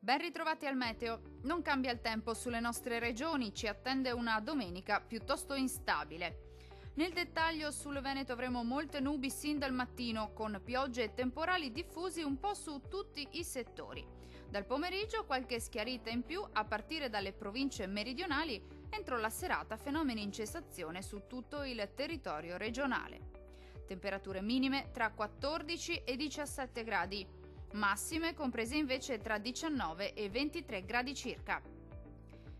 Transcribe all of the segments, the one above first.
Ben ritrovati al meteo. Non cambia il tempo sulle nostre regioni, ci attende una domenica piuttosto instabile. Nel dettaglio sul Veneto avremo molte nubi sin dal mattino, con piogge e temporali diffusi un po' su tutti i settori. Dal pomeriggio qualche schiarita in più a partire dalle province meridionali, entro la serata fenomeni in cessazione su tutto il territorio regionale. Temperature minime tra 14 e 17 gradi. Massime comprese invece tra 19 e 23 gradi circa.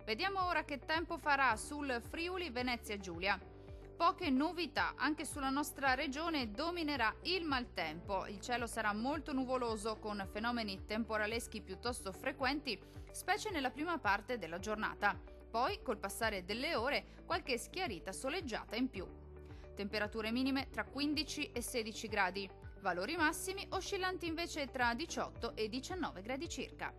Vediamo ora che tempo farà sul Friuli Venezia Giulia. Poche novità, anche sulla nostra regione dominerà il maltempo. Il cielo sarà molto nuvoloso con fenomeni temporaleschi piuttosto frequenti, specie nella prima parte della giornata. Poi, col passare delle ore, qualche schiarita soleggiata in più. Temperature minime tra 15 e 16 gradi. Valori massimi oscillanti invece tra 18 e 19 gradi circa.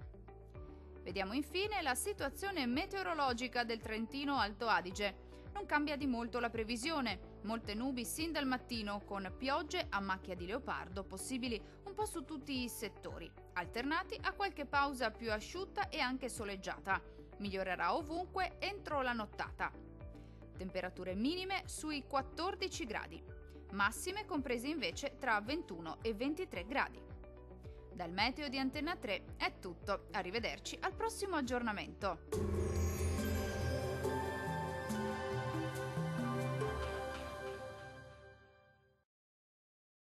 Vediamo infine la situazione meteorologica del Trentino Alto Adige. Non cambia di molto la previsione, molte nubi sin dal mattino con piogge a macchia di leopardo possibili un po' su tutti i settori, alternati a qualche pausa più asciutta e anche soleggiata. Migliorerà ovunque entro la nottata. Temperature minime sui 14 gradi. Massime comprese invece tra 21 e 23 gradi. Dal meteo di Antenna 3 è tutto, arrivederci al prossimo aggiornamento.